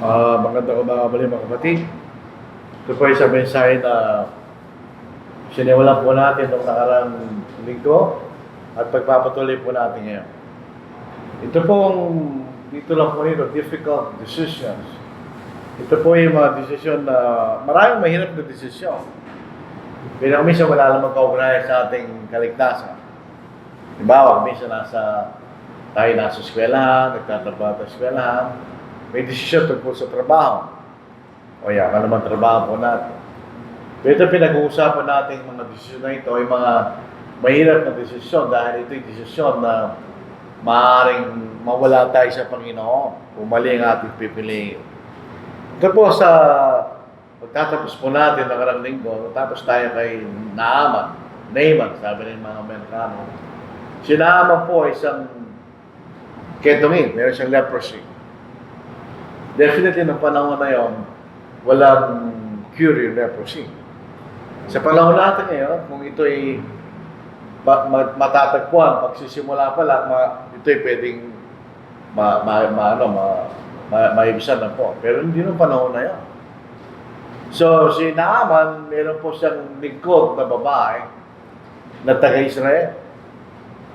Magandang umaga muli mga kapatid. Ito po isang mensahe na sinimulan po natin noong nakarang linggo at pagpapatuloy po natin ngayon. Ito pong, dito lang po nito, difficult decisions. Ito po yung mga desisyon na maraming mahirap na desisyon. Pero minsan wala namang kaugnay sa ating kaligtasan. Halimbawa, minsan tayo nasa eskwelahan, nagtatrabaho sa eskwelahan, may desisyon tungkol sa trabaho. O yan, ano naman trabaho po natin. Pero ito pinag-uusapan natin mga desisyon na ito, ay mga mahirap na desisyon dahil ito yung desisyon na maaaring mawala tayo sa Panginoon kung mali ang ating pipiliin. Ito po sa pagtatapos po natin ng karang linggo, tapos tayo kay Naaman, sabi ng mga Amerikano. Si Naaman po ay isang ketongin, meron siyang leprosy. Definitely, ng panahon na yon, walang cure yung leprosy. Sa panahon natin ngayon, kung ito ay matatagpuan, pagsisimula pa lang, ito ay pwedeng maibisan na po. Pero hindi ng panahon na yon. So, si Naaman, meron po siyang lingkod na babae na taga-Israel.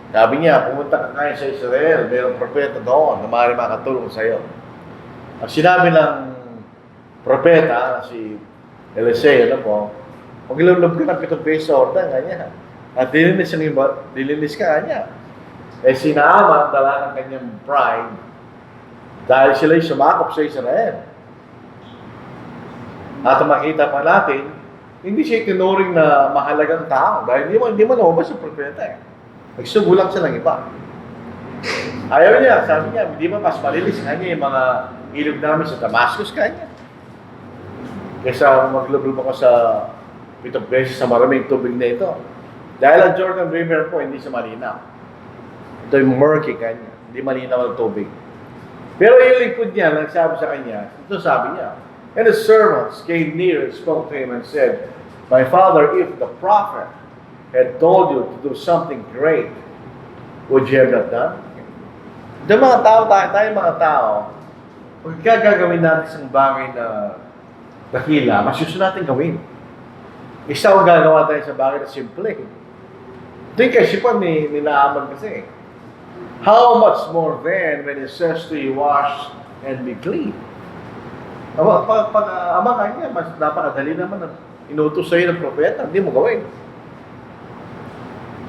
Sabi niya, pumunta ka kayo sa Israel, mayroong propeta doon na maaaring makatulong sa iyo. Ang sinabi ng propeta, si Eliseo, maglulub ka ng 7 beses sa ordan, ganyan. At dilinis ka, ganyan. Si Naaman, dala ng kanyang pride, dahil sila'y sumakop sa Israel. At makita pa natin, hindi siya tinuring na mahalagang tao, dahil hindi mo lumabas yung propeta. Nagsugulang siya ng iba. Ayaw niya, sabi niya, hindi ba mas malinis kanya yung mga ilog namin sa Damascus kanya? Kaysa maglublob ako sa 7 beses sa maraming tubig na ito. Dahil ang Jordan River po, hindi siya malinaw. Ito yung murky kanya, hindi malinaw ang tubig. Pero yung lingkod niya, nagsabi sa kanya, ito sabi niya, and the servants came near and spoke to him and said, my father, if the prophet had told you to do something great, would you have not done? Ito mga tao, tayo mga tao, pag gagawin natin isang bagay na dakila, mas gusto natin gawin. Isa ang gagawa tayo sa bagay na simple. Ito yung kaisipan ni Naaman kasi. How much more then when it says to you, wash and be clean? Ama kanya, mas napakadali naman ang inutos sa'yo ng propeta, hindi mo gawin.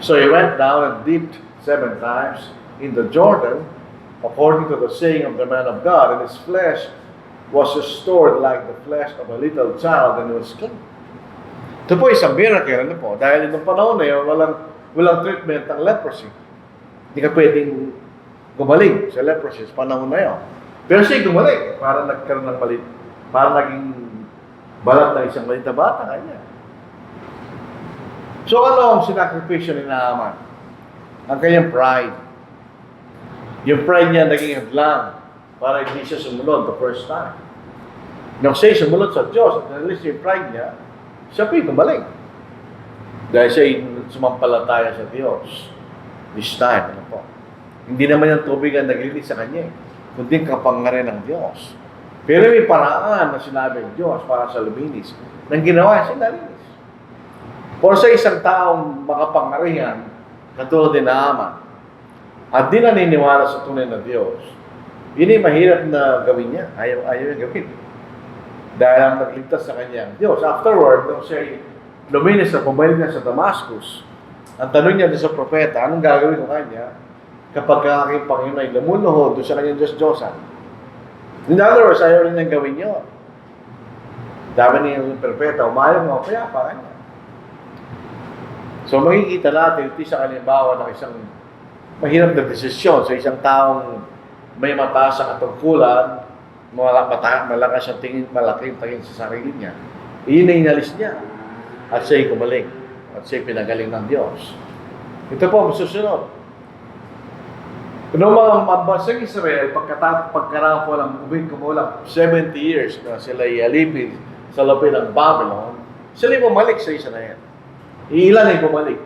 So he went down and dipped 7 times in the Jordan, according to the saying of the man of God, and his flesh was restored like the flesh of a little child, and it was clean. Ito po isang miracle, dahil noong panahon na yun, walang treatment ng leprosy. Hindi ka pwedeng gumaling sa leprosy sa panahon na yun. Pero siya gumaling, para nagkaroon ng para naging balat ng isang maliit na bata, kanya. So ano ang sinakripisyo ni Naaman? Ang kanyang pride. Yung pride niya naging hadlang para hindi siya sumunod the first time. Nung siya sumunod sa Diyos at nalis yung pride niya, siya po gumaling. Dahil siya sumampalataya sa Diyos. This time, Hindi naman yung tubig ang naglinis sa kanya, kundi kapangyarihan ng Diyos. Pero may paraan na sinabi ng Diyos para sa luminis. Nang ginawa siya, nalinis. Or sa isang taong makapangyarihan, katulad din Naaman, at di naniniwala sa tunay na Diyos, yun ay mahirap na gawin niya. Ayaw yung gawin. Dahil ang nagligtas sa kanya, Diyos. Afterward, nung siya luminis na pumalik na sa Damascus, ang tanong niya sa propeta, anong gagawin ko kanya kapag ang aking Panginoon ay lumuluhod doon sa kanyang Diyos-Diyosan? In other words, ayaw rin niyang gawin yun. Dami niya yung propeta, umayong mga kaya pa kanya. So makikita natin, ito sa kalimbawa ng isang mahirap na desisyon sa isang taong may mataas sa katungkulan, malakas ang tingin, malaking tingin sa sarili niya. Iyon na inalis niya. At siya'y gumaling. At siya'y pinagaling ng Diyos. Ito po, masusunod. Noong mga mambansang Israel, pagkaraan po ng kumulang 70 years na sila'y alipin sa lapid ng Babylon, sila'y bumalik sa Israel. Ilan ay bumalik.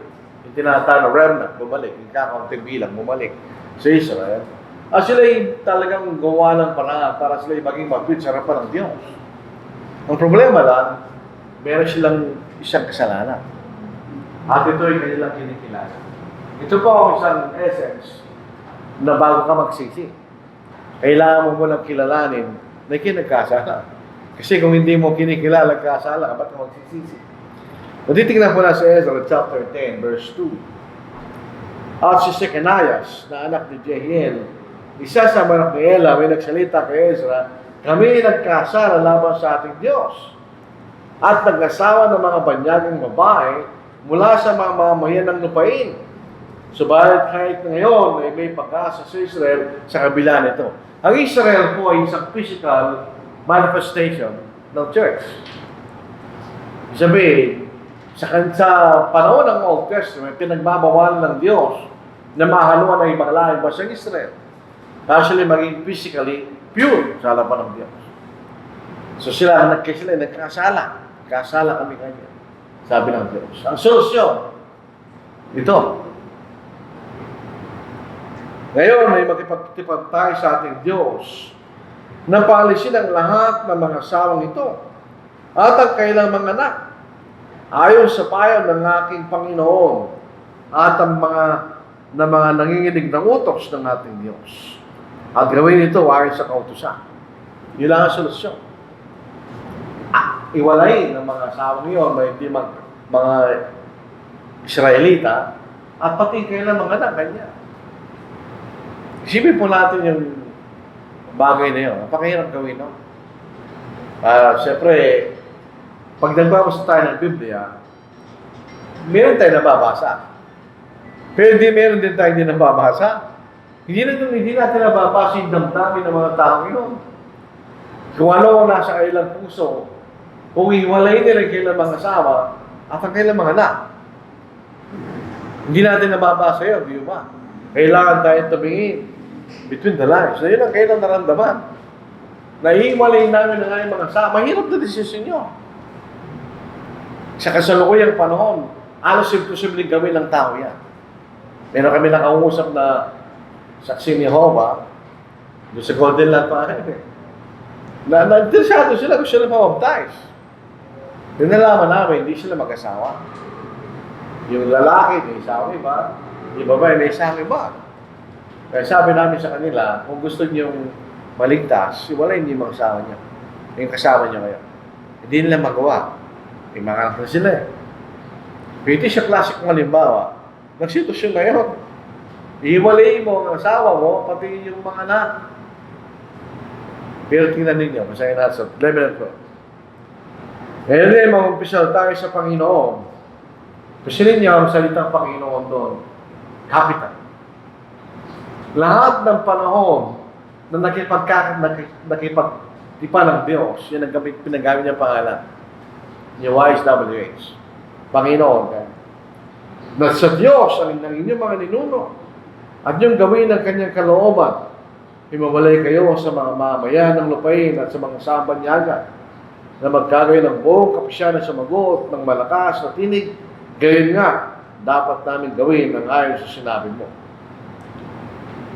Yung tinatawag na remnant, bumalik. Yung kakaunting bilang, bumalik sa Israel. At sila'y talagang gawa ng paraan para sila'y maging mabit sa harapan ng Diyos. Ang problema lang, meron silang isang kasalanan. At ito'y kanilang kinikilala. Ito po ang isang essence na bago ka magsisi. Kailangan mo munang kilalanin na kinagkasala. Kasi kung hindi mo kinikilala kasala, ba't ka magsisisi? Matitignan po na sa Ezra chapter 10, verse 2. At si Sekanias, na anak ni Jehiel, isa sa anak ni Ela, may nagsalita kay Ezra, kami nagkasala laban sa ating Diyos. At nag-asawa ng mga banyagang babae mula sa mga mamayan ng lupain. Subalit kahit ngayon ay may pag-asa sa Israel sa kabila nito. Ang Israel po ay isang physical manifestation ng church. Sabihin, sa panahon ng Old Testament, pinagbabawalan ng Diyos na mahaluan ang ibang lahing basang Israel. Actually, maging physically pure sa harapan ng Diyos. So sila nagkasala. Kasala kami kanya. Sabi ng Diyos. Ang solusyon, ito. Ngayon ay makipagtipag tayo sa ating Diyos na paalisin ang lahat ng mga asawang ito at ang kailang mga anak ayon sa payo ng aking Panginoon at ang mga nanginginig ng utos ng ating Diyos. At gawin ito ayon sa kautusan. Yun lang ang solusyon. Iwalay ng mga asawang iyon, hindi mga Israelita at pati kailang mga anak kanya. Isipin po natin yung bagay na yun. Napakahirap gawin, no? Siyempre, pag nagbabasa tayo ng Biblia, meron tayo nababasa. Pero meron din tayo hindi nababasa. Hindi natin nababasa yung damdamin ng mga tao yun. Kung ano ang nasa kailang puso, kung iwalay nila kailang mga asawa at ang kailang mga anak. Hindi natin nababasa yun, di ba? Kailangan tayo tumingin between the lines. So yun ang kailang naramdaman. Naiwalay namin ng aming mga asawa. Mahirap na desisyon nyo. Sa kasalukuyang panahon, alos imposibleng gawin ng tao yan. Meron kami nakausap na saksi ni Jehovah, doon sa Golden Land pa na interesado sila, gusto sila ma-baptize. Yung nalaman namin, hindi sila mag-asawa. Yung lalaki, may isawa iba. Yung babae, may isawa iba. Kaya sabi namin sa kanila, kung gusto niyong maligtas, wala hindi yung mag-asawa niya. Yung kasama niya ngayon. Hindi nila magawa. May mga anak na sila eh. Pwede siya klasik ng halimbawa. Nagsitosyon ngayon. Ihiwalay mo ang asawa mo, pati yung mga anak. Pero tingnan ninyo, masahin natin sa 11 ko. Ngayon din, mag-umpisal tayo sa Panginoon. Pasilin niyo ang salitang Panginoon doon. Capital. Lahat ng panahon na nakipagtipa ng Diyos, yan ang pinagamit niya pangalan. Yung YSWH. Panginoon. Na sa Diyos, ang inyong mga ninuno, at yung gawin ng kanyang kalooban, himawalay kayo sa mga mamayan ng lupain at sa mga sambanyaga na magkagawin ng buong kapisyanan sa magot ng malakas na tinig, gayon nga, dapat namin gawin ang ayon sa sinabi mo.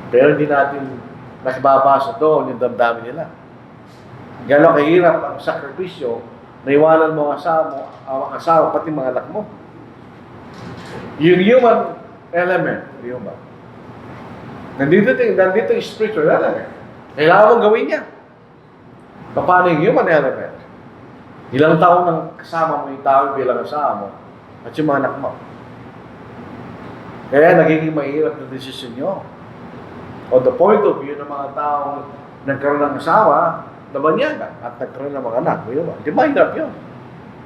Pero hindi natin nakibabasa doon yung damdamin nila. Gano'ng kahirap ang sakripisyo na iwanan mo ang asawa, pati mga anak mo. Yung human element, di ba? Nandito yung spiritual element. Kailangan mong gawin niya. Paano yung human element? Ilang taon nang kasama mo yung tao bilang asawa mo at yung mga anak mo. Kaya nagiging mahirap na desisyon nyo. On the point of view ng mga taong nagkaroon ng asawa, nabanyagan at nagkaroon ng mga anak. Di ba hirap yun?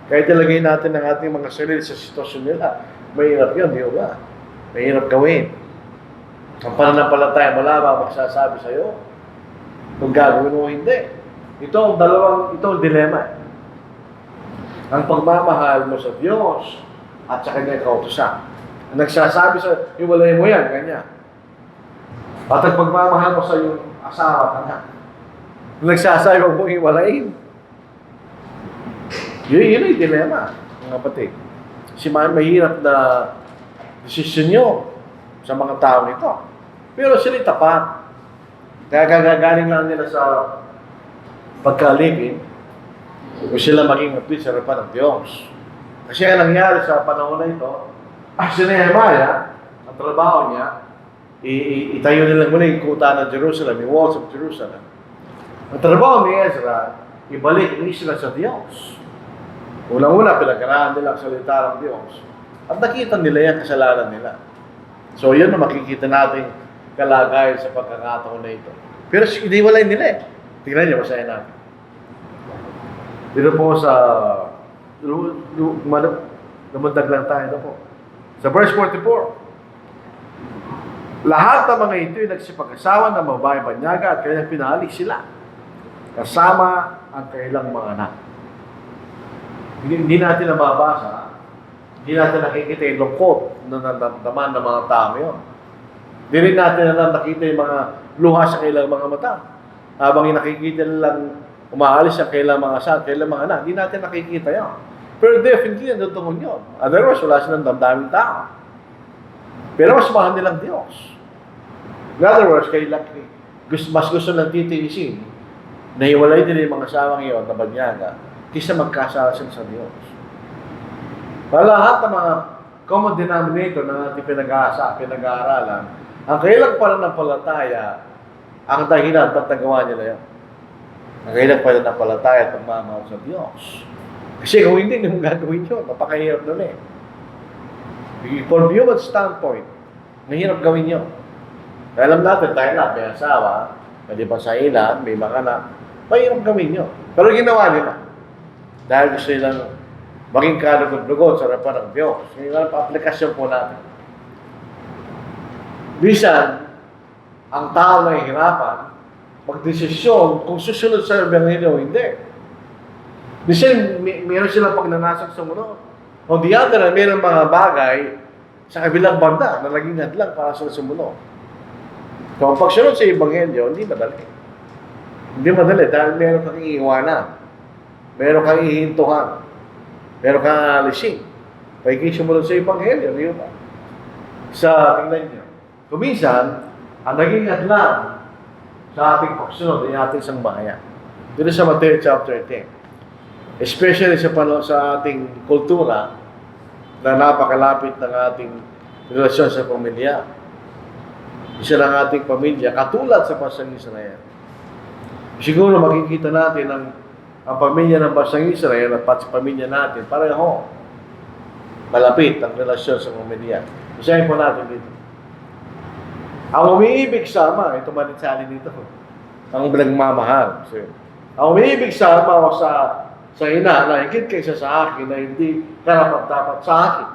Kahit ilagay natin ang ating mga sarili sa sitwasyon nila, mahirap yun, di ba? Mahirap gawin. Ang pananampalataya mo lamang magsasabi sa'yo kung gagawin mo o hindi. Ito ang dilema. Ang pagmamahal mo sa Diyos at sa kanyang kautusan. Ang nagsasabi sa iwalay mo yan, ganyan. At ang pagmamahal mo sa iyong asawa at anak. Ang nagsasabi mo iwalayin. Yun yung dilema, mga kapatid. Kasi mahirap na desisyon nyo sa mga tao nito. Pero sila tapat. Kaya gagaling lang nila sa pagkalipin kung sila maging appeal sa harapan ng Diyos. Kasi ang nangyari sa panahon na ito, si Nehemiah, ang trabaho niya, itayo nila muna yung kuta ng Jerusalem, yung walls of Jerusalem. Ang trabaho ni Ezra, ibalik ang Israel sa Diyos. Unang-una, pinag-aralan nila ang salita ng Diyos. At nakita nila yung kasalanan nila. So, yun na makikita natin kalagayan sa pagkakataon na ito. Pero iniwalay nila eh. Tingnan niyo, basahin natin. Dito po sa lumundag lang tayo na po. Sa verse 44. Lahat ng mga ito ay nagsipag-asawa ng babae banyaga at kanyang pinalik sila. Kasama ang kailang mga anak. Hindi natin nababasa, hindi natin nakikita yung lungkot na nandamdaman ng mga tao yun. Hindi rin natin nakita yung mga luha sa kailang mga mata. Habang nakikita lang umaalis ang kailang mga asawa, kailang mga anak, hindi natin nakikita yun. Pero definitely, nandun yun. Otherwise, wala silang damdaming tao. Pero mas mahal nilang Diyos. In other words, mas gusto lang titiisin na iwalay nila yung mga asawang iyon na banyaga kaysa magkasala sila sa Diyos. Lahat ng mga common denominator na ating pinag-aaralan, ang kailang pananampalataya, ang dahilan ba't nagawa nila yun. Ang kailang pananampalataya at pagmamahal sa Diyos. Kasi kung hindi nyo gagawin yun, napakahirap nun eh. From human standpoint, mahirap gawin yun. Kaya alam natin, tayo na, may asawa, pwede pa sa ilan, may mga anak, mahirap gawin yun. Pero ginawa nila. Dahil gusto nilang maging kalugod-lugod sa harapan ng Diyos. Yung aplikasyon po natin. Bisan, ang tao na hihirapan, magdesisyon kung susunod sa Ebanghelyo o hindi. Bisan, mayroon silang pagnanasok sa mundo. On the other hand, mayroon mga bagay sa kabilang banda na naging hadlang para sa sumunod. Kung pagsunod sa Ebanghelyo, hindi madali. Hindi madali dahil meron kang iiwanan. Meron kang ihintuhan. Meron kang alisin. Pagiging sumunod sa Ebanghelyo, di ba? Tingnan nyo. Kuminsan, ang naging hadlang sa ating pagsunod ay ating sambahayan. Dito sa Matthew chapter 10. Especially sa ating kultura na napakalapit ng ating relasyon sa pamilya. Isa ng ating pamilya, katulad sa Bansang Israel. Siguro makikita natin ang pamilya ng Bansang Israel at sa pamilya natin, pareho malapit ang relasyon sa pamilya. Isahin po natin dito. Ang umiibig sama, ito manitsali dito, ang nagmamahal. Ang umiibig sama o sa ina na higit kaysa sa akin na hindi karapat-dapat sa akin.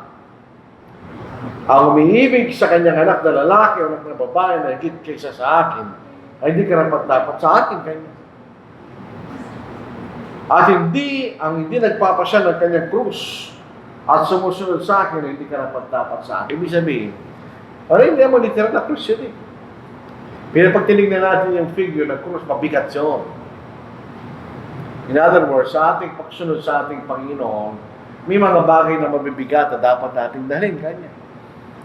Ang umiibig sa kanyang anak na lalaki o anak na babae na higit kaysa sa akin ay hindi karapat-dapat sa akin kanya. At hindi nagpapasya ng kanyang krus at sumusunod sa akin na hindi karapat-dapat sa akin. Ibig sabihin, hindi mo literal na krus yun eh. Pero pag tinignan natin yung figure ng krus, mabigat yun. In other words, sa ating pagsunod sa ating Panginoon, may mga bagay na mabibigat na dapat nating dalhin kanya.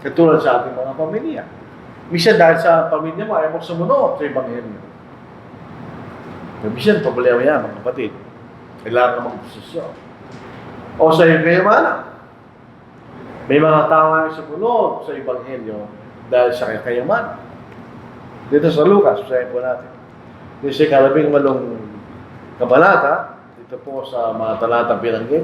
Katulad sa ating mga pamilya. Misa dahil sa pamilya mo, ayaw mo sumunod sa Ebanghelyo. Misa, problema yan, mga kapatid. Kailangan ka mag-desisyon. O sa iyong kayamanan. May mga tao ayaw sumunod sa Ebanghelyo dahil sa kayamanan. Dito sa Lucas, sasayin po natin. Dito sa 18 kabalata, dito po sa mga talatang binanggit.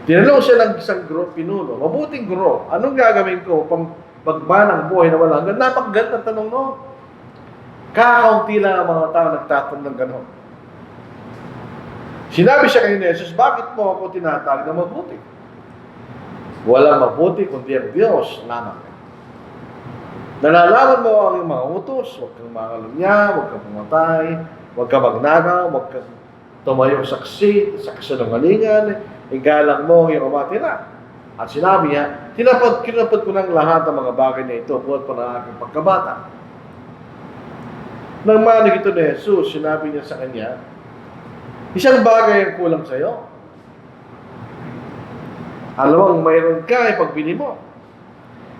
Tinanong siya ng isang pinuno, mabuting guro, anong gagawin ko pang pagbanang buhay na wala hanggang? Napakaganda tanong no. Kakaunti lang ang mga tao nagtatanong ng gano'n. Sinabi siya kay Jesus, bakit mo ako tinatawag na mabuti? Walang mabuti kundi ang Diyos lamang. Nalalaman mo ang mga utos, huwag kang mangalunya, huwag kang pumatay, huwag kang magnagaw, huwag kang tumayo saksi, sa kasinungalingan, igalang mo yung umatira. At sinabi niya, kinapad ko ng lahat ng mga bagay na ito, buhat pa ng aking pagkabata. Nang manig ito ni Jesus, sinabi niya sa kanya, isang bagay ang kulang sa iyo. Alam mo, mayroon ka, ipagbili mo.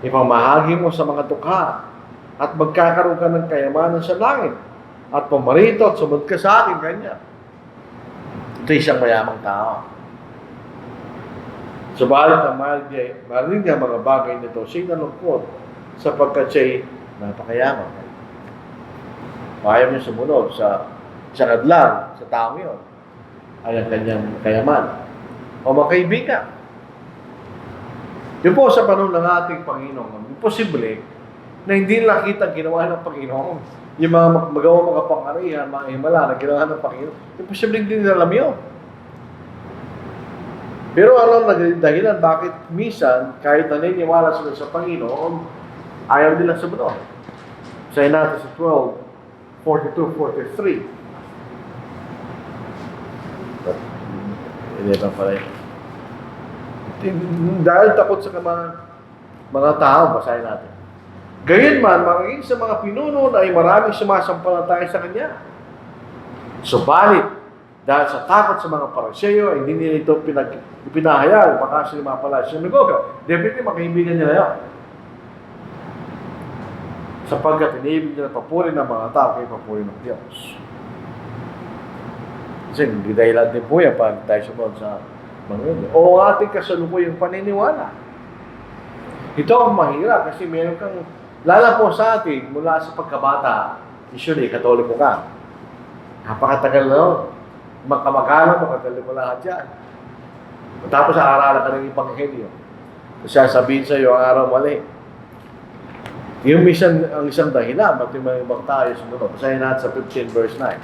Ipamahagi mo sa mga tukha. at magkakaroon ka ng kayamanan sa langit at pumarito at sumunod ka sa akin, kanya. Ito isang mayamang tao. Subalit ang marinig niya mga bagay nito, siya'y nalungkot sapagkat siya'y napakayaman. Ayaw niya sumunod sa kadlang, sa taong yun, ay ang kanyang kayaman. O mga kaibigan, yun po sa panahon ng ating Panginoon, imposible na hindi nakita ang ginawa ng Panginoon. Yung mga magawa mga pangarihan, mga himala na ginawa ng Panginoon, imposible hindi nila alam yun. Pero alam na dahilan bakit minsan, kahit naniniwala sila sa Panginoon, ayaw nila sumunod. Sayin natin sa 12:42-43. Hindi lang pala yun. Dahil takot sa mga tao, basahin natin. Gayunman, marami sa mga pinuno ay maraming sumasampalataya sa Kanya. Subalit, dahil sa takot sa mga Pariseo, ay hindi nila ito ipinahayag, baka sila mapala sa sinagoga. Definitely, makaibigan nila yun. Sapagkat iniibig nila papurin ng mga tao kay papurin ng Diyos. Kasi hindi dahilan din po yan pag tayo sumunod sa mga yun. O ating kasalukuyang paniniwala. Ito ang mahirap kasi meron kang, lala po sa atin, mula sa pagkabata, usually, katoliko ka. Napakatagal na yun. Magkamagano, makagaling mo lahat yan. Tapos aaralan ka ng Ebanghelyo. Siya sabihin sa iyo, ang araw mali. Yung ang isang dahilan, ba't yung mga ibang tayo sumunod. Basahin natin sa 15 verse 9.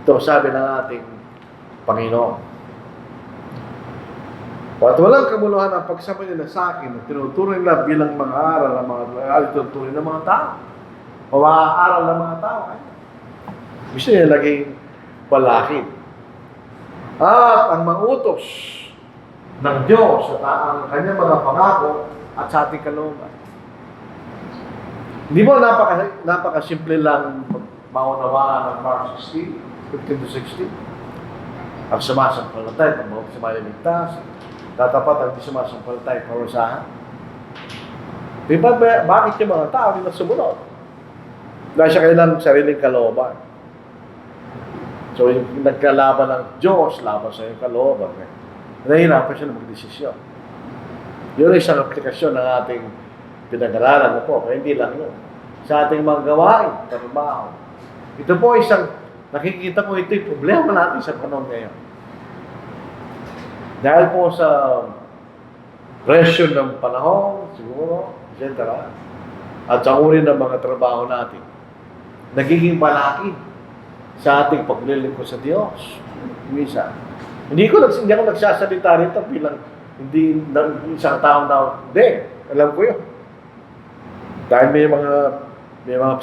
Ito sabi ng ating Panginoon. At walang kamuluhan ang pagsama nila sa akin at tinuturing nila bilang mga aral ng mga tinuturing ng mga tao. O mga aral ng mga tao. Gusto niya laging palakid. At ang mangutos ng Diyos at ang kanyang mga pangako at sa ating kalooban. Hindi mo napakasimple lang maunawaan ng Mark 16, 15-16. Ang sumasampalatay, ang mga sumayaligtas, tatapat ang di sumasampalatay, parusahan. Diba, bakit yung mga tao hindi sumunod? Dahil siya kailangan sariling kalooban. So, yung nagkalaban ng Diyos, laban sa yung kalooban. Nahihirapan siya na magdesisyon. Yun ay isang aplikasyon ng ating pinag-aralan na po. Kaya hindi lang yun. Sa ating mga gawain, trabaho. Ito po isang, nakikita ko ito yung problema natin sa panahon ngayon. Dahil po sa presyon ng panahon, siguro, etc. At sa uri ng mga trabaho natin, nagiging palakid sa ating paglilingkod sa Diyos. Minsan. Hindi ako nagsasalita rito bilang hindi isang tao na, hindi, alam ko yun. Dahil may mga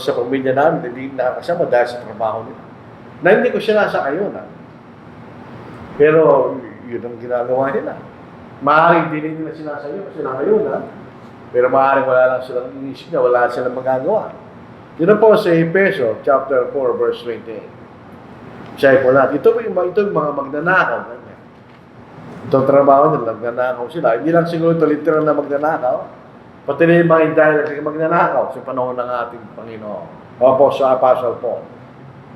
sa pamilya namin, hindi nakakasama dahil sa trabaho nila. Na hindi ko sila nasa kayo na. Pero, yun ang ginagawa nila. Maaaring hindi nila sinasayo, sila kayo na. Pero maaaring wala lang silang inisip na, wala silang magagawa. Yun po sa Efeso, chapter 4, verse 28. Siya po natin. Ito yung mga magnanakaw. Itong trabaho nila, magnanakaw sila. Hindi lang siguro ito literal na magnanakaw. Pati na yung mga indirect na magnanakaw sa panahon ng ating Panginoon. O po sa Apostle Paul.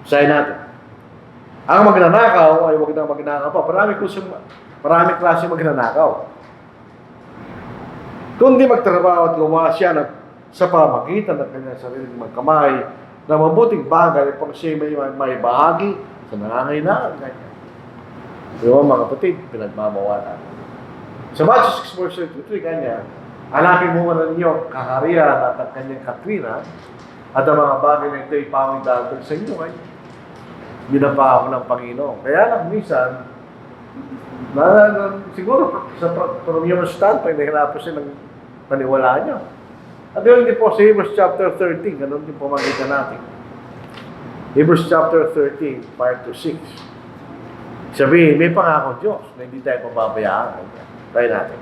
Sayin natin. Ang magnanakaw ay huwag nang magnanakaw pa. Marami klase magnanakaw. Kundi magtrabaho at gumawa siya sa pamagitan ng kanyang sariling magkamay na mabuting bagay pag siya may bahagi sa nangangailangan kanya. Diba mga kapatid, pinagmamawalan. Sa Matthew 6 verse 33 kanya, hanapin mo man ninyo kaharian at ang kanyang katwiran at ang mga bagay na ito ipawang dagdag sa inyo ay binaba ako ng Panginoon. Kaya lang minsan, siguro from your standpoint, nahirapan silang paniwalaan nyo. At yun din po sa Hebrews chapter 13, ganun din po makita natin. Hebrews chapter 13, 5-6. Sabihin, may pangako Diyos na hindi tayo pababayaan. Try natin.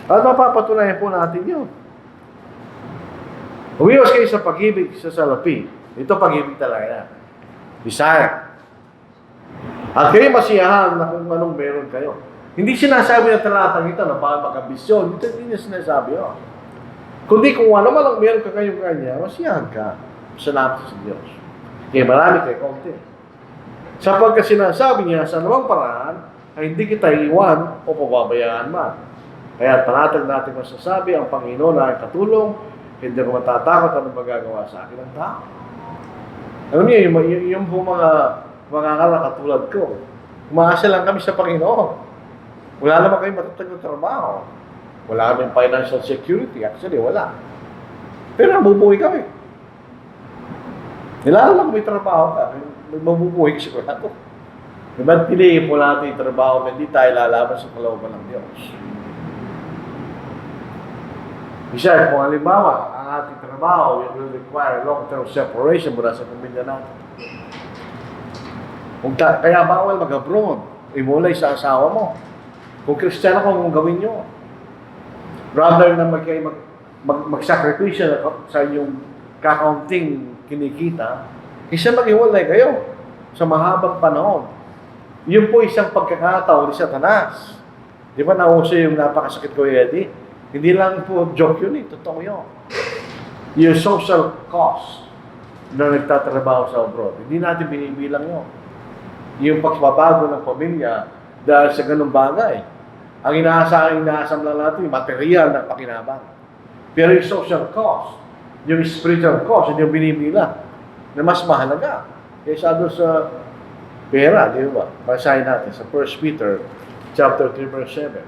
At mapapatunayan po natin yun. Umiwas kayo sa pag-ibig sa salapi. Ito pag-ibig talaga yan. Desire. At kayo masiyahan na kung anong meron kayo. Hindi sinasabi ng talatang ito na baka mag-ambisyon. Hindi niya sinasabi yun. Kundi kung ano man ang meron ka kayong kanya, masiyahan ka. Salamat sa Diyos. Kaya marami kayo konti. Sapagkat sinasabi niya sa anumang paraan, ay hindi kita iwan o pababayaan man. Kaya panatag natin masasabi, ang Panginoon na ay katulong, hindi ako matatakot anong magagawa sa akin ng tao. Alam niyo, yung mga katulad ko, umaasa lang kami sa Panginoon. Wala naman kayong matatag na trabaho. Wala kaming financial security. Actually, wala. Pero nabubuhay kami. Nilala lang may trabaho ka. Mabubuhay ka sigurado. Diba, piliin po natin yung trabaho, hindi tayo lalaban sa kalooban ng Diyos. Isa, kung halimbawa, ang ating trabaho will require long-term separation mula sa pamilya natin. Kaya bawal mag-abroad, imulay sa asawa mo. Kung Kristiyano ka, kung gawin nyo. Rather na mag-sacrifice sa inyong kakaunting kinikita, isa maghiwalay kayo sa mahabang panahon. Yun po isang pagkakataon ni Satanas. Di ba nauso yung napakasakit ko, Eddie? Hindi lang po joke yun eh, totoo yun. Yung social cost na nagtatrabaho sa abroad, hindi natin binibilang yun. Yung pagbabago ng pamilya dahil sa ganung bagay. Ang inaasam lang natin, yung material ng pakinabang. Pero yung social cost, yung spiritual cost, hindi yung binibilang na mas mahalaga kaysa doon sa pera, di ba? Basahin natin sa 1 Peter chapter 3 verse 7.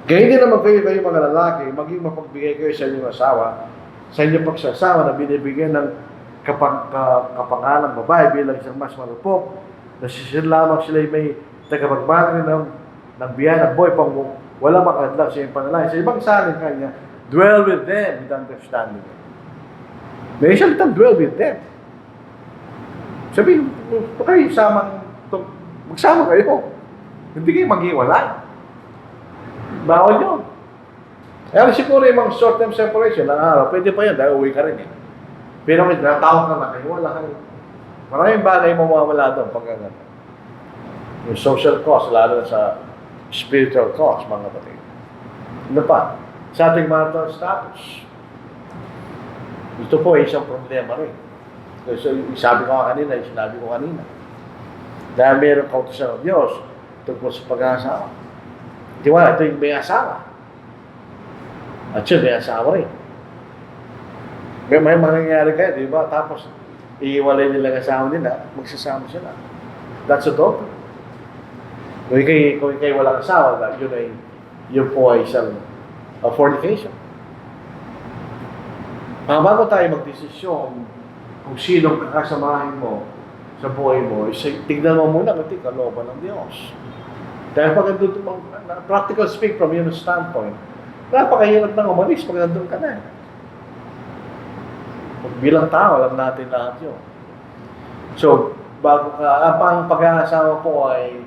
Ganyan din naman kayo mga lalaki, maging mapagbigay kayo sa inyong asawa, sa inyong pagsasama na binibigyan ng kapangalang babae bilang isang mas marupok, na lamang sila may tagapagbagay ng biyan ng boy pang wala makadlak sa iyong panalangin. Sa ibang salin kanya, dwell with them with understanding. May isang litang dwell with them. Sabihin, kayo magsama kayo. Hindi kayo maghiwalay. Bawal yun. Kaya siguro yung mga short-term separation, ng araw, pwede pa yan dahil uwi ka rin eh. Pero may natawag ka na kayo, wala kayo. Maraming bagay mawawala doon pag gano'n. Yung social cost, lalo sa spiritual cost, mga kapatid. Ano pa? Sa ating marital status. Ito po ay isang problema rin. So, sabi ko kanina, sinabi ko kanina. Dahil mayroong kautusan ng Diyos tungkol sa pag-aasawa. Di ba? Ito yung may asawa. At yun, may asawa rin. May mangyayari kayo, di ba? Tapos, iiwalay nila ang asawa nila, magsasama sila. That's a doctrine. Kung kayo walang asawa, yun po ay isang fornication. Bago tayo magdesisyon kung sinong kakasamahin mo sa buhay mo, tignan mo muna kung kalooban ng Diyos. Dahil pag practical speak from your standpoint, napakahirap nang umalis pag nandun ka na. Bilang tao, alam natin lahat yun. So, ang pag-aasawa po ay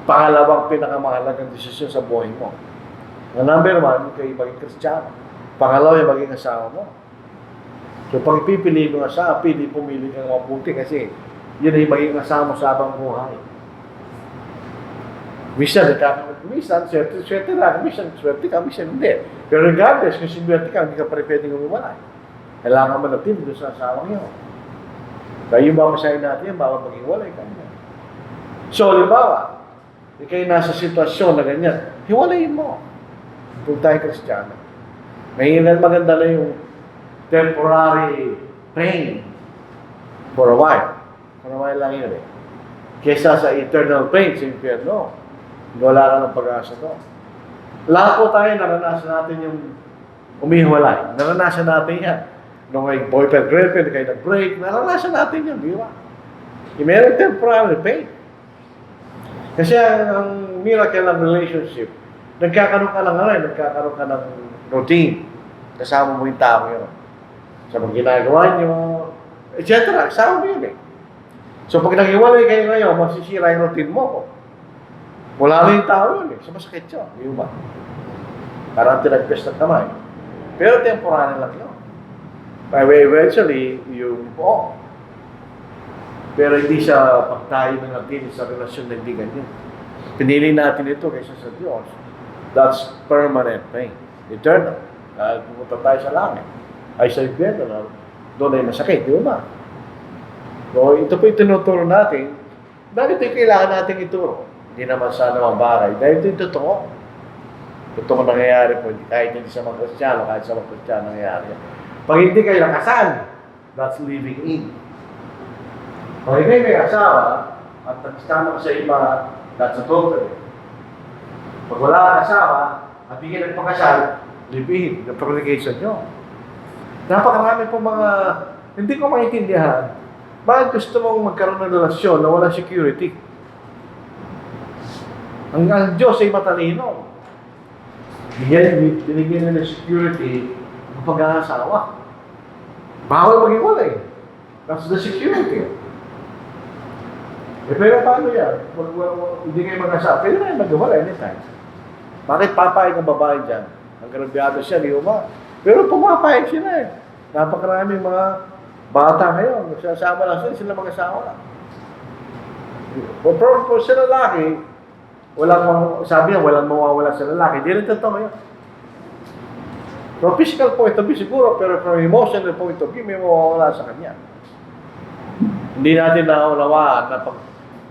pangalawang pinakamahalagang desisyon sa buhay mo. Number one, kayo maging Kristiyano. Pangalawa, yung maging asawa mo. So, pag pipili mo asawa, pumili kang mabuti kasi yun ay maging asawa mo sa abang buhay. Minsan, swerte lang. Minsan, swerte ka, minsan hindi. Pero regardless, kung swerte ka, hindi ka pa rin pwedeng umiwalay. Kailangan mo natin doon sa asawang yun. Kaya yung babasahin natin yan, baka mag-iwalay ka niya. So, halimbawa, kayo nasa sitwasyon na ganyan, hiwalayin mo. Kung tayo Kristiyano. Maganda na yung temporary pain for a while. For a while lang yun eh. Kesa sa eternal pain sa impyerno. Wala ka ng pag-asa to. Lahat po tayo, naranasan natin yung umihiwalay. Naranasan natin yan. Nung may boyfriend, girlfriend, kayo nag-break, naranasan natin yun, di ba? Yung meron temporary pain. Kasi ang miracle ng relationship, nagkakaroon ka ng routine. Kasama mo yung tao yun. Sa mga ginagawa nyo, etc. Kasama mo yun eh. So pag nag-iwalay kayo ngayon, masisira yung routine mo. Wala na yung tao yun eh. So masakit yun, di ba? Parang tinagpes ng kamay. Pero temporary lang yun. Pero eventually, yung po. Pero hindi siya pag tayo na natin sa relasyon na hindi ganyan. Pinili natin ito kaysa sa Diyos. That's permanent pain. Eternal. pumunta tayo sa langit. Ay sa impyerno na doon ay masakit, di ba? So, ito po yung tinuturo natin. Bakit ito kailangan natin ituro? Hindi naman sana mabaray. Dahil ito yung totoo. Totoo nangyayari po, kahit hindi sa mga Kristiyano, kahit sa mga Kristiyano nangyayari. Pag hindi kayo nakasal, that's living in. Pag hindi may asawa, at nagkasama ka sa iba, that's adultery. Pag wala kang asawa, at hindi ka nagpakasal, live in, the fornication nyo. Napakarami po mga, hindi ko maintindihan, bakit gusto mong magkaroon ng relasyon na walang security? Ang Diyos ay matalino. Binigyan nila ng security ng pag-aasawa. Bawal maghiwalay. That's the security. Pero paano yan? Hindi kayo mag-asawa. Pwede na yung maghiwalay anytime. Bakit papayag ang babae dyan? Ang grabyado siya, di ba? Pero pumapayag sila eh. Napakaraming mga bata ngayon. Nagsasama lang sila mag-asawa. For sa lalaki, sabi niya, walang mawawala sa lalaki. Hindi rin totoo yun. From physical point of view siguro, pero from emotional point of view, may mawawala sa kanya. Hindi natin naunawaan na pag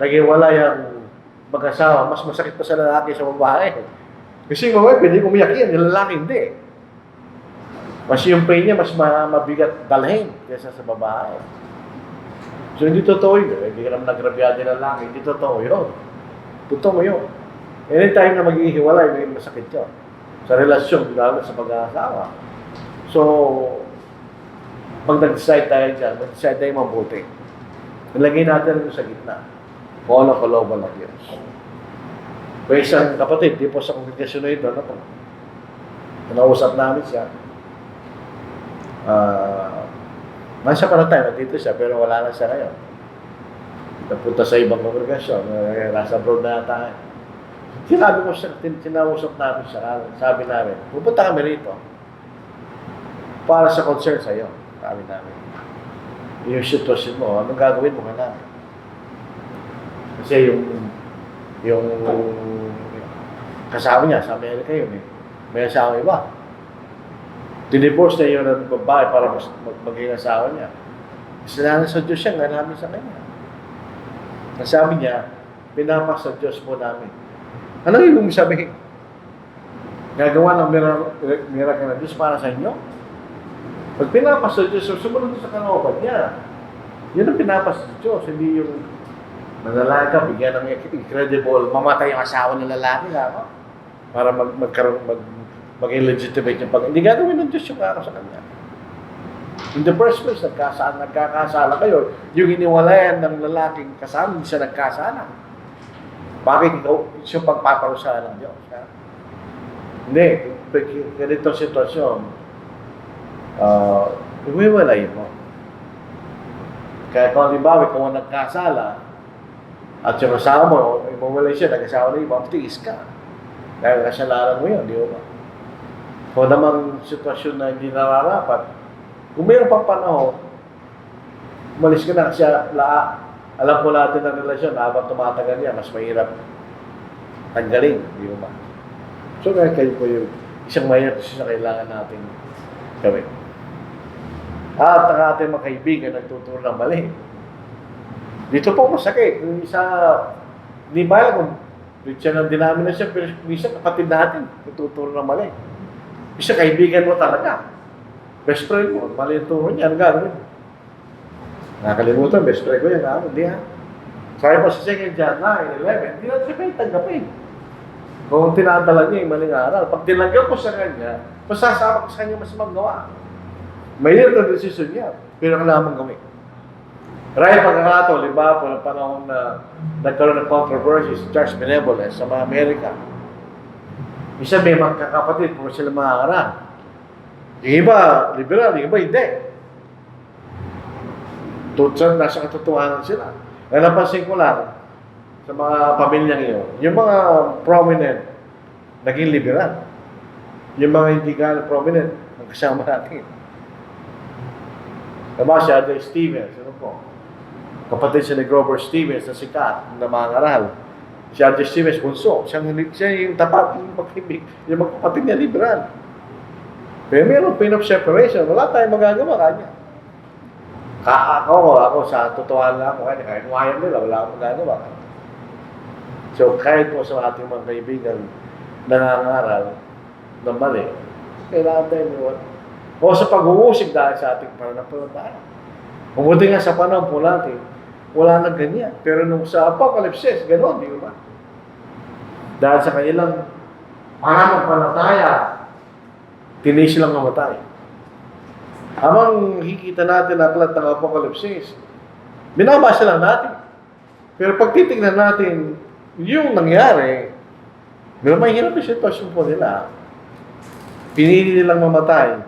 naghiwalay ang mag-asawa, mas masakit pa sa lalaki sa babae. Kasi yung babae, pwede umiyak yan, yung lalaki hindi. Mas yung pain niya, mas mabigat dalhin kaysa sa babae. So hindi totoo yun. Hindi ka naman nagrabyado ng lalaki, hindi totoo yun. Totoo yun. Anytime na maghihiwalay, may masakit yun. Sa relasyon, lalo sa pag-aasawa. So, pag nag-decide tayo dyan, mag-decide tayo mabuti. Nilagay natin ito sa gitna. Kung ano kalooban ng Diyos. May isang kapatid, di po sa kongregasyon na ito, nausap namin siya. Nasa pa na tayo, nandito siya, pero wala na siya ngayon. Napunta sa ibang kongregasyon, nasa abroad na tayo. Sinabi ko siya, sinausap namin siya, sabi namin, pupunta kami rito para sa concern sa'yo, sabi namin. Yung sitwasyon mo, anong gagawin mo ka namin? Kasi yung kasama niya sa Amerika yun eh. May asawa iba. Dinivorce na yun ng babae para maging asawa niya. Sinana sa Diyos siya, nga namin sa kanya. Nasabi niya, pinapak sa Diyos po namin. Ano yung sabihin? Gagawa ng miracle ng Diyos para sa inyo? Pag pinapas sa Diyos, sumunod sa kalooban niya. Yan ang pinapas sa Diyos, hindi yung nalalaki ka, bigyan ng incredible, mamatay ang asawa ng lalaki na, para maging legitimate yung pag... Hindi gagawin ng Diyos yung araw sa kanya. In the first place, nagkakasala kayo. Yung iniwalayan ng lalaking kasama, hindi siya nagkasala. Bakit ikaw siya pagpaparusahan ng Diyos? Ha? Hindi. Ganito sitwasyon, iwiwalay mo. Kaya kung halimbawa, kung nagkasala, at yung asawa mo, iwawalay siya, nag-asawa na iba, tiis ka. Dahil kasalanan mo yun, di ba? Kung namang sitwasyon na hindi nararapat, kung mayroon pang panahon, umalis ka na kasi alam ko natin ng relasyon, habang tumatagal niya, mas mahirap tanggalin, di ba? So, kaya kayo po yung isang mahirap kasi na kailangan natin gawin. At ang ating mga kaibigan nagtuturo ng mali. Dito po masakit. Yung isa, hindi ba kung Christian ang denomination, pero isa kapatid natin, nagtuturo ng mali. Isa kaibigan mo talaga. Best friend mo, mali yung turo niya, ano gagawin? Nakalimutan, best friend ko yan, hindi ha? Sabi po sa 2 John 9:11, hindi natin siya kayo tanggapin. Kung tinadala niya yung maling aral, pag tinanggal ko sa kanya, masasama ko sa kanya mas magawa. Mahirap na desisyon niya, pero kailangan mong gawin. Marahil pagkakataon, liba po ng panahon na nagkaroon ng controversy sa church benevolence sa mga Amerika. Isa may magkakapatid kung sila makakaran. Yung iba, liberal, yung iba, hindi. Tutsan, nasa katotohanan sila. Kaya napansin ko lang, sa mga pamilyang yun, yung mga prominent, naging liberal. Yung mga hindi ka prominent, ang kasama natin. Diba si Adel Stevens, ano po? Kapatid siya ni Grover Stevens na sikat, na mga ngaral. Si Adel Stevens, bunso. Siya yung tapat, yung magkapatid niya, liberal. Pero mayroong pain of separation, wala tayong magagawa kanya. Ako sa totohan lang ako kanya, kahit umayam nila, wala akong magagawa. So, kahit po sa ating mga kaibigan nangangaral na mali, kailangan tayo niwan. O sa pag-uusig dahil sa ating pananampalataya. Mabuti nga sa panahon po natin, wala na ganyan. Pero nung sa Apocalypse, gano'n, di ba? Dahil sa kanilang pananampalataya, tinis silang mamatay. Amang hikita natin ang aklat ng Apocalypse, binabasa lang natin. Pero pag titignan natin yung nangyari, may hirap yung sitwasyon po nila. Pinili nilang mamatay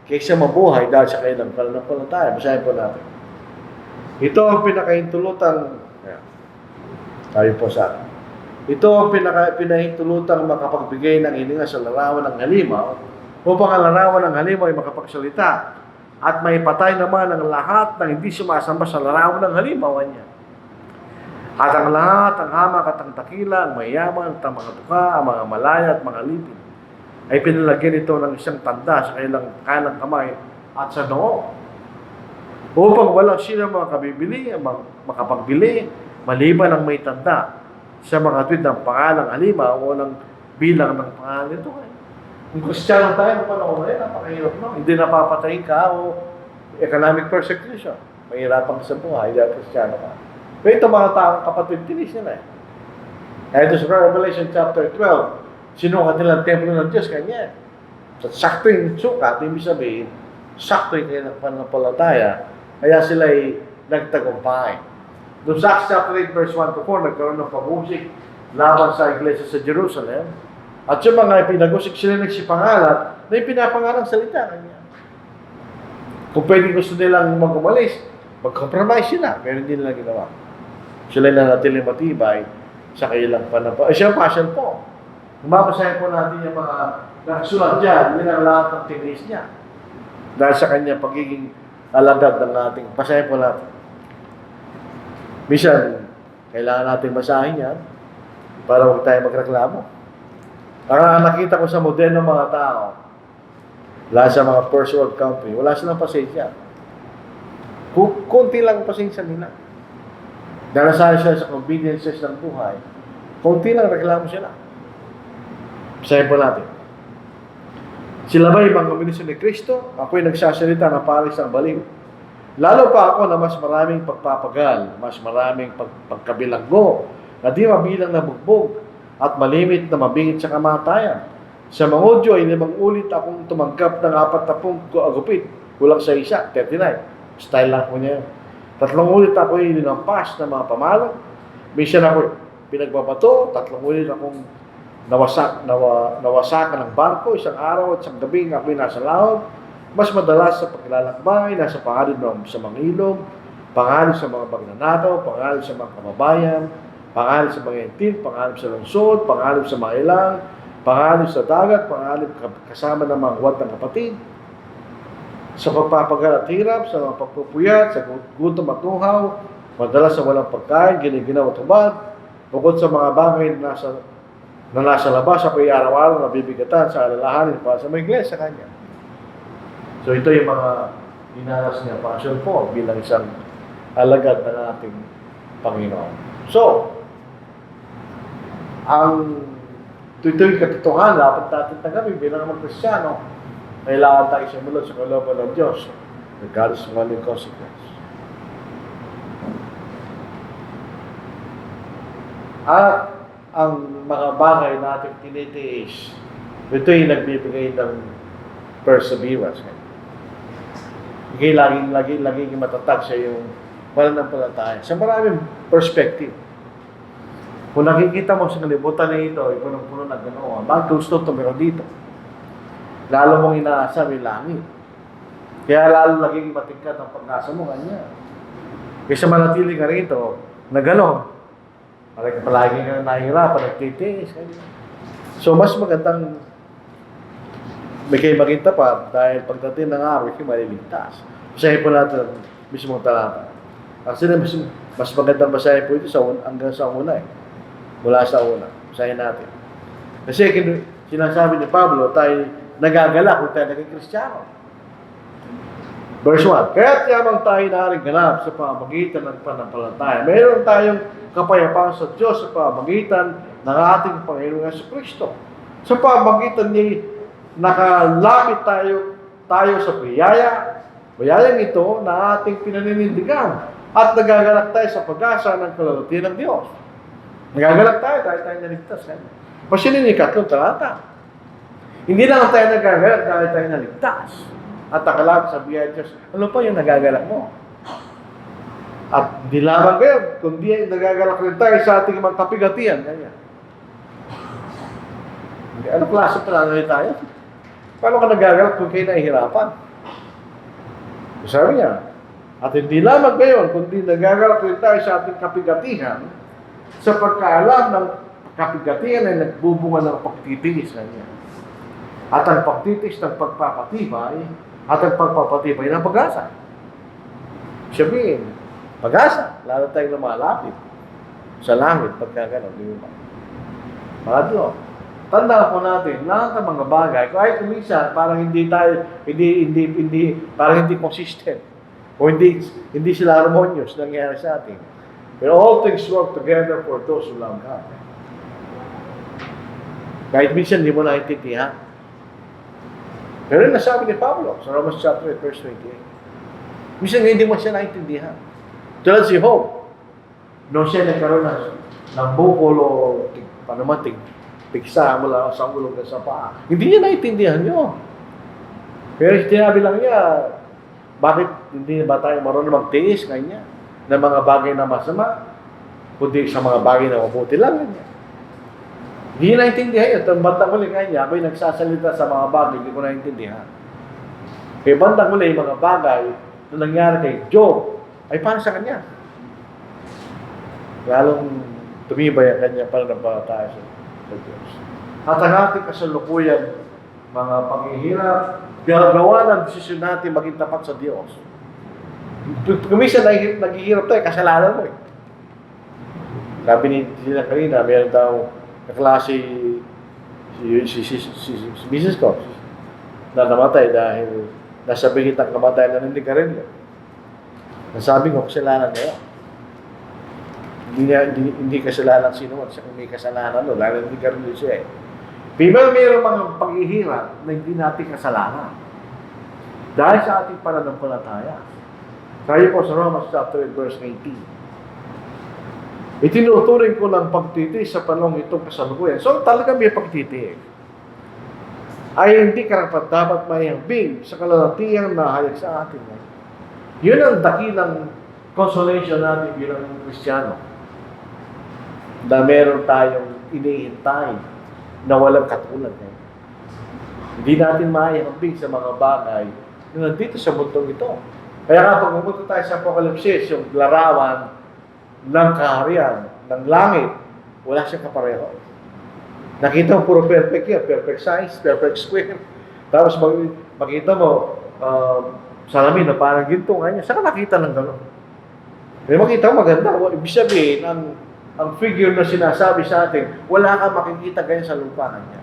kaysa mabuhay dahil sa kanilang pananampalataya. Basahin po natin. Ito ang pinakahintulutang, sabi po sa akin, ito ang pinahintulutang makapagbigay ng hininga sa larawan ng halimaw upang ang larawan ng halimaw ay makapagsalita at may patay naman ang lahat ng hindi sumasamba sa larawan ng halimaw niya. At ang lahat, ang hamak at ang takila, ang mayaman at ang mga tuka, ang mga malaya at mga lipid, ay pinalagyan ito ng isang tanda sa kanilang kanang kamay at sa noo. Upang walang sila makabibili, makapagbili, maliban ang may tanda sa mga tweet ng pangalang halimaw o ng bilang ng pangalan nito. Kung Kristiyano tayo, panahon na yun, napakahirap no? Hindi napapatay ka o economic persecution. Mahirapan ka sa buhay, dahil Kristiyano ka. Pero ito mga taong kapatid, tinis nila eh. Kaya ito sa Revelation chapter 12, sinukat nila ang templo ng Diyos, kanya. At sakto yung sukat, ibig sabihin, sakto yung kanilang pananampalataya, kaya sila ay nagtagumpay. Doon sa Acts chapter 8, verse 1 to 4, nagkaroon ng pag-usik laban sa iglesia sa Jerusalem. At yung mga pinag-usik sila nagsipangalat na yung pinapangalang salita kanya. Kung pwede gusto nilang mag-umalis, mag-compromise sila, pero hindi nila ginawa. Sila na natiling matibay sa kailang pananampalataya. Siya passion po. Mabasahin po natin yung mga nakasulat dyan, yun ang lahat ng tinis niya. Dahil sa kanya pagiging alagad ng ating, basahin po natin. Minsan, kailangan natin basahin yan para huwag tayo magreklamo. Ang nakita ko sa modelo ng mga tao, wala sa mga first world country, wala silang pasensya. Kunti lang pasensya nila. Darasahan sila sa conveniences ng buhay, kunti lang reklamo sila. Basahin po natin. Sila ba'y mga ministro ni Kristo? Ako'y nagsasalita na pares ng baliw. Lalo pa ako na mas maraming pagpapagal, mas maraming pagkabilanggo, na di mabilang na bugbog, at malimit na mabingit sa kamatayan. Sa mga Hudyo ay 5 ulit akong tumanggap ng 40 agupit, kulang sa isa, 39. Style lang po niya. 3 ulit ako ay linampas ng mga pamalag. Minsan ako pinagbabato, 3 ulit akong nawasakan ng barko, isang araw at isang gabi ako'y nasa laot. Mas madalas sa paglalakbay, nasa pangalib sa mga ilog, pangalib sa mga magnanakaw, pangalib sa mga kababayan, pangalib sa mga entil, pangalib sa lungsod, pangalib sa mga ilang, pangalib sa dagat, pangalib kasama ng mga huwad ng kapatid, sa pagpapagal at hirap, sa mga pagpupuyat, sa gutom at uhaw, madalas sa walang pagkain, giniginaw at hubad, bukod sa mga bagay na nasa labas, ako'y araw-araw nabibigatan sa alalahanin para sa mga iglesia kanya. So ito yung mga dinanas niya, Passion Paul, bilang isang alagad ng ating Panginoon. So, ito'y katotohanan, dapat natin tanggapin bilang mga Kristiyano, kailangan tayo sumunod sa kalooban ng Diyos, regardless of any consequence. At ang mga bagay natin tinitiis, ito'y nagbibigay ng perseverance. Laging matatag sa iyong pananampalataya. Sa maraming perspective. Kung nakikita mo sa kalibutan na ito, punong-puno na ganoon, bakit gusto ito meron dito? Lalo mong inaasa may langit. Kaya lalo laging matingkad ang pag-asa mo, kanya. Kaysa manatili ka rito, na gano'n, palagi ka nahihirapan, nagtitiis. So, mas magandang may kayo maging tapat dahil pagdating ng araw, kayo maliligtas. Basahin po natin ang mismong talata. Actually, mas magandang basahin po ito hanggang sa una eh. Mula sa una. Basahin natin. Kasi sinasabi ni Pablo, tayo nagagalak kung tayo naging Kristiyano. Verse 1, kaya't yamang tayo naaring ganap sa pamamagitan ng pananampalataya. Mayroon tayong kapayapaan sa Diyos sa pamamagitan ng ating Panginoong Jesucristo. Sa pamamagitan niya, nakalapit tayo sa biyaya. Biyayang ito na ating pinaninindigan at nagagalak tayo sa pag-asa ng kalulutian ng Diyos. Nagagalak tayo dahil tayo naligtas. Pansinin yung 3 talata. Hindi lang tayo nagagalak dahil tayo naligtas at nakalapit sa biyaya ng Diyos. Ano pa yung nagagalak mo? At hindi lamang kayo, kundi nagagalak rin tayo sa ating mga kapigatian. Ganyan. Ano klase pa na tayo? Paano ka nagagalak kung kayo nahihirapan? Sabi niya, at hindi lamang gayon, kundi nagagalak rin tayo sa ating kapigatihan sa pagkaalam ng kapigatihan ay nagbubunga ng pagtitiis na niya. At ang pagtitiis ng pagpapatibay at ang pagpapatibay ng pag-asa. Sabihin, pag-asa, lalo tayong lumalapit sa langit pagkaganon, di ba? Pangatlo, tandaan po natin, lahat ng mga bagay, kahit minsan, parang parang hindi consistent, o hindi sila harmonious nangyayari sa atin. But all things work together for those who love God. Kahit minsan, hindi mo naintindihan. Pero yung nasabi ni Pablo sa Romans chapter 8, verse 28. Minsan hindi mo siya naintindihan. Tulad si Job, nung siya nagkaroon ng bukol o tiksa mula sa ulo na sa paa. Hindi niya naintindihan yun. Pero sinabi lang niya, bakit hindi ba tayo marunong magtiis kanya ng mga bagay na masama, kundi sa mga bagay na mabuti lang niya. Hindi niya naintindihan yun. Ang bandang huli kanya, ako'y nagsasalita sa mga bagay, hindi ko naintindihan. Kaya bandang huli, yung mga bagay na nangyari kay Job, ay para sa kanya. Lalong tumibay ang kanya pananampalataya sa Diyos. At ang ating kasalukuyan, mga paghihirap, gagawa ng desisyon natin maging tapat sa Diyos. Kumisa naghihirap tayo, kasalanan mo eh. Sabi ni sila kanina, meron daw kaklase si Mrs. ko na namatay dahil nasa bigit ang kamatayan na hindi ka rin yun. Nasabi ko, kasalanan na yun. Hindi kasalanan sino at kung may kasalanan no, dahil hindi ka rin siya eh. Pero mayroong mga paghihirap na hindi natin kasalanan. Dahil sa ating pananampalataya. Tayo po sa Romans chapter 8, verse 18. Itinuturing ko ng pagtitiis sa panahong itong kasalukuyan. So talaga may pagtitiis. Ay hindi karapat dapat maihambing sa kalalatiang nahayag sa atin. Yun ang dakilang consolation natin bilang Kristiyano. Na meron tayong inihintay na walang katulad. Hindi natin maihambing sa mga bagay na nandito sa mundong ito. Kaya nga pag pumunta tayo sa Apocalypse, yung larawan ng kaharian, ng langit, wala siyang kapareho. Nakita mo puro perfect yan, perfect size, perfect square. Tapos makita mo, salamin na parang ginto nga niya. Saan ka nakita ng gano'n? May makita mo maganda. Ibig sabihin, ang figure na sinasabi sa atin, wala kang makikita ganyan sa lupa kanya.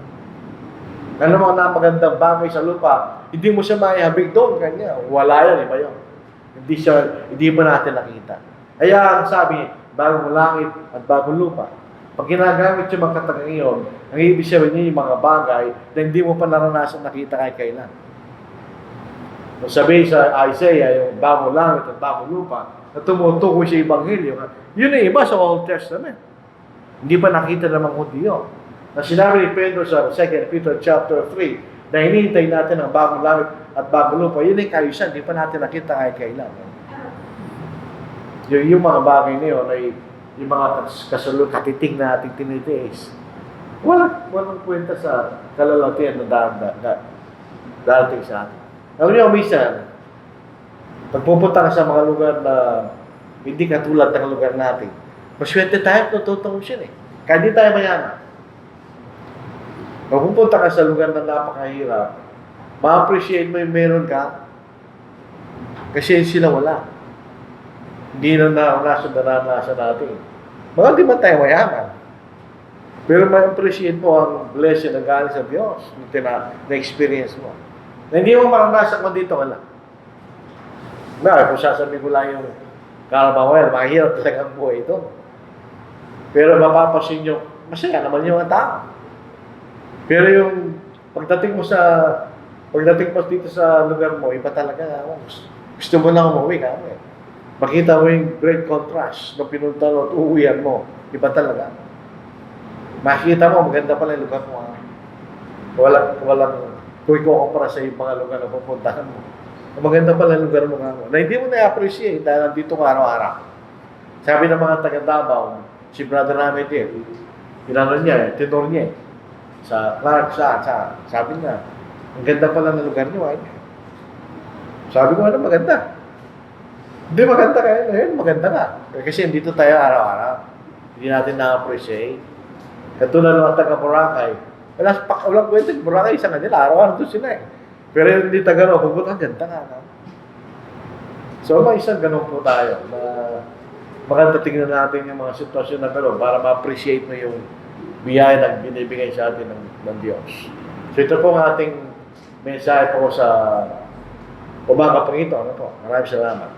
Ano mga napagandang bagay sa lupa, hindi mo siya maihabig doon kanya. Wala yan, iba yun. Hindi pa natin nakita. Kaya ang sabi, bagong langit at bagong lupa. Pag ginagamit yung mga katagang iyon, ang ibig sabihin niya yung mga bagay na hindi mo pa naranasan nakita kahit kailan. Kung sabi sa Isaiah, yung bagong langit at bagong lupa, na tumutukoy sa Ebanghelyo, yun ang iba sa Old Testament. Hindi pa nakita namang kundi yun. Na sinabi ni Pedro sa 2 Peter chapter 3, na hinihintay natin ang bagong langit at bagong lupa, yun ay kaayusan, hindi pa natin nakita kahit kailan. Yung mga bagay na yun ay yung mga katiting na ating tinitiis. Walang kwenta sa kalalatian na darating sa atin. Alam niyo, minsan, pagpupunta ka sa mga lugar na hindi katulad ng lugar natin, maswerte tayo kung tutong siya eh. Kaya hindi tayo mayaman. Pag pupunta ka sa lugar na napakahirap, ma-appreciate mo yung meron ka, kasi sila wala. Hindi na naranasan natin. Mga di man tayo mayaman. Pero ma-appreciate mo ang blessing na galing sa Diyos na-experience mo. Na hindi mo maranasan kung dito ka lang. Kung sasabihin ko lang yung Carabao, mahirap talaga ang buhay ito. Pero mapapasin nyo, masaya naman yung tao. Pero yung pagdating mo dito sa lugar mo, iba talaga. Gusto mo lang umuwi ka. Makita mo yung great contrast nung pinunta mo at uuwihan mo. Iba talaga. Makikita mo, maganda pala yung lugar mo. Walang kung ikukumpara sa yung mga lugar na pupuntahan mo. Maganda pala yung lugar mo nga. Na hindi mo na-appreciate dahil nandito ka araw-araw. Sabi ng mga taga-Davao, si Brother namin din, tinor niya sa Clark, sabi niya, ang ganda pala ng lugar niyo. Sabi ko, maganda? Hindi maganda kayo. Ayun, maganda nga. Kasi dito tayo araw-araw. Hindi natin na-appreciate. Katulad ng taga-Boracay. Walang kwento yung Boracay, isa kanila. Araw-araw doon sila eh. Pero hindi taga-Ro, ang ganda nga. No? So, may isang ganun po tayo na maganda tingnan natin yung mga sitwasyon na gano'n para ma-appreciate mo yung biyaya na binibigay sa atin ng Diyos. So, ito po ang ating mensahe po sa umaga pang ito. Maraming salamat.